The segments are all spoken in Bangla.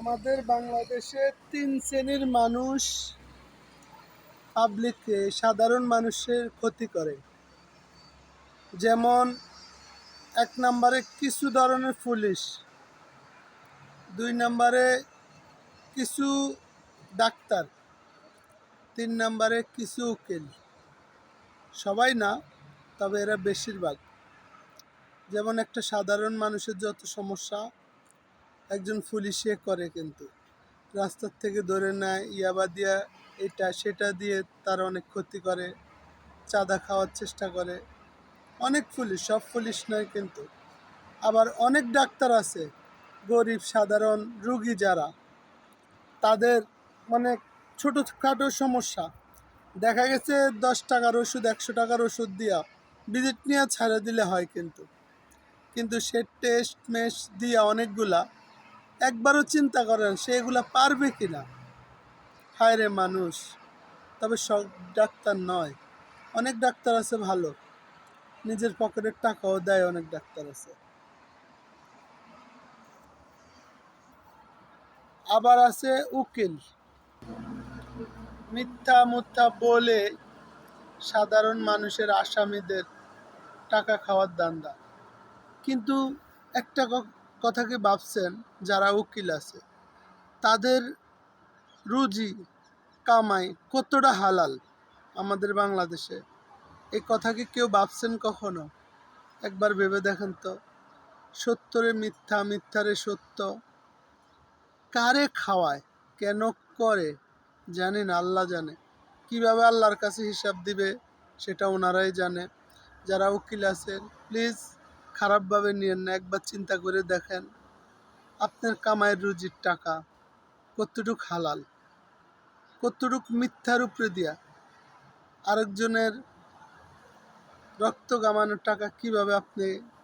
আমাদের বাংলাদেশে তিন শ্রেণীর মানুষ পাবলিককে সাধারণ মানুষের ক্ষতি করে। যেমন এক নম্বরে কিছু ধরনের পুলিশ, দুই নম্বরে কিছু ডাক্তার, তিন নম্বরে কিছু উকিল। সবাই না, তবে এরা বেশিরভাগ। যেমন একটা সাধারণ মানুষের যত সমস্যা একজন পুলিশে করে, কিন্তু রাস্তার থেকে ধরে নেয়, ইয়াবা দিয়া এটা সেটা দিয়ে তার অনেক ক্ষতি করে, চাঁদা খাওয়ার চেষ্টা করে। অনেক পুলিশ, সব পুলিশ নয় কিন্তু। আবার অনেক ডাক্তার আছে, গরিব সাধারণ রুগী যারা, তাদের মানে ছোটোখাটো সমস্যা দেখা গেছে 10 টাকার ওষুধ 100 টাকার ওষুধ দিয়া ভিজিট নিয়ে ছাড়া দিলে হয়, কিন্তু সে টেস্ট মেশ দিয়া অনেকগুলা একবারও চিন্তা করেন সে এগুলা পারবে কিনা। হায় রে মানুষ! তবে সব ডাক্তার নয়, অনেক ডাক্তার আছে ভালো, নিজের পকেটের টাকাও দেয়, অনেক ডাক্তার আছে। আবার আছে উকিল, মিথ্যা মুথ্যা বলে সাধারণ মানুষের আসামিদের টাকা খাওয়ার ধান্দা। কিন্তু একটা কথা কি ভাবছেন, যারা উকিল আছে তাদের রুজি কামাই কতটা হালাল আমাদের বাংলাদেশে? এই কথা কি কেউ ভাবছেন কখনো? একবার ভেবে দেখেন তো। সত্যরে মিথ্যা, মিথ্যারে সত্য কারে খাওয়ায়, কেন করে জানি না, আল্লাহ জানে। কিভাবে আল্লাহর কাছে হিসাব দিবে সেটা ওনারাই জানে। যারা উকিল আছেন প্লিজ খারাপভাবে নিয়েন না, একবার চিন্তা করে দেখেন আপনার কামাইয়ের রুজির টাকা কতটুক হালাল, কতটুক মিথ্যার উপরে দিয়া আরেকজনের রক্ত কামানোর টাকা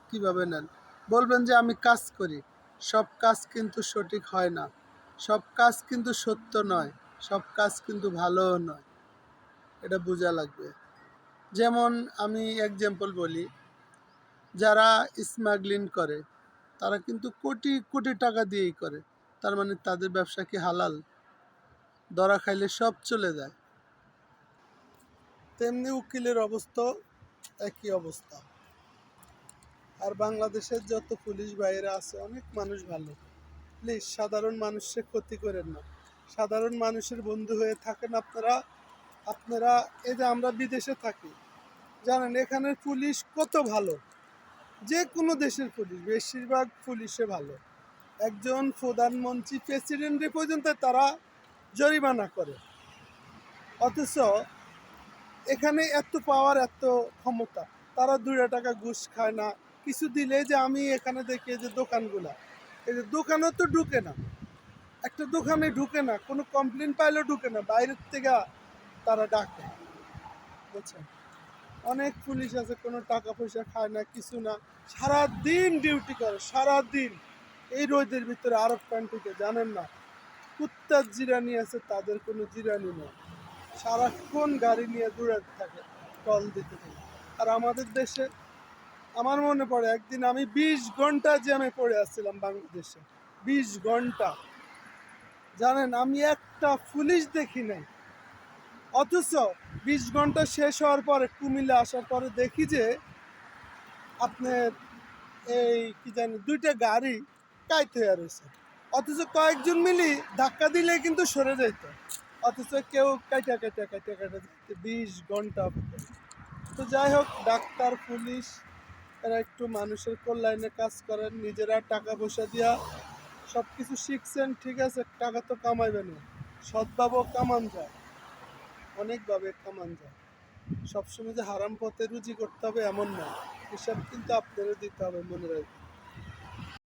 কিভাবে নেন। বলবেন যে আমি কাজ করি, সব কাজ কিন্তু সঠিক হয় না, সব কাজ কিন্তু সত্য নয়, সব কাজ কিন্তু ভালোও নয়, এটা বোঝা লাগবে। যেমন আমি এক্সাম্পল বলি, যারা স্মাগলিং করে তারা কিন্তু কোটি কোটি টাকা দিয়েই করে, তার মানে তাদের ব্যবসা কি হালাল? ধরা খাইলে সব চলে যায়। তেমনি উকিলের অবস্থা একই অবস্থা। আর বাংলাদেশের যত পুলিশ ভাইয়েরা আছে অনেক মানুষ ভালো, প্লিজ সাধারণ মানুষের ক্ষতি করেন না, সাধারণ মানুষের বন্ধু হয়ে থাকেন আপনারা। আপনারা এই যে আমরা বিদেশে থাকি, জানেন এখানের পুলিশ কত ভালো, যে কোনো দেশের পুলিশ, বেশিরভাগ পুলিশে ভালো। একজন প্রধানমন্ত্রী প্রেসিডেন্টের পর্যন্ত তারা জরিমানা করে, অথচ এখানে এত পাওয়ার, এত ক্ষমতা, তারা 2 টাকা ঘুষ খায় না। কিছু দিলে যে আমি এখানে দেখি যে দোকানগুলা, এই যে দোকানেও তো ঢুকে না, একটা দোকানে ঢুকে না, কোনো কমপ্লেন পাইলেও ঢুকে না, বাইরের থেকে তারা ডাকে, বুঝছেন? অনেক পুলিশ আছে কোনো টাকা পয়সা খায় না, কিছু না, সারাদিন ডিউটি করে, সারাদিন এই রোদের ভিতরে। আরব কান্ট্রিতে জানেন না, কুত্তার জিরানি আছে, তাদের কোনো জিরানি নেই, সারাক্ষণ গাড়ি নিয়ে দৌড়াতে থাকে, টল দিতে থাকে। আর আমাদের দেশে আমার মনে পড়ে একদিন আমি 20 ঘন্টা জ্যামে পড়ে আসছিলাম বাংলাদেশে, 20 ঘন্টা। জানেন আমি একটা পুলিশ দেখি নাই, অথচ 20 ঘন্টা শেষ হওয়ার পরে কুমিল্লা আসার পরে দেখি যে আপনার এই কি জানি 2টা গাড়ি কাইত হয়ে রয়েছে, অথচ কয়েকজন মিলি ধাক্কা দিলে কিন্তু সরে যেত, অথচ কেউ কাইটা কাইটা কাইটা কাইটা 20 ঘন্টা। তো যাই হোক, ডাক্তার পুলিশ এরা একটু মানুষের কল্যাণে কাজ করেন, নিজেরা টাকা পয়সা দিয়া সব কিছু শিখছেন, ঠিক আছে, টাকা তো কামাইবে না, সৎভাবেও কামান যায়, অনেকভাবে কামান যায়। সবসময় যে হারাম পথে রুজি করতে হবে এমন না, হিসাব কিন্তু আপনারও দিতে হবে, মনে রাখবেন।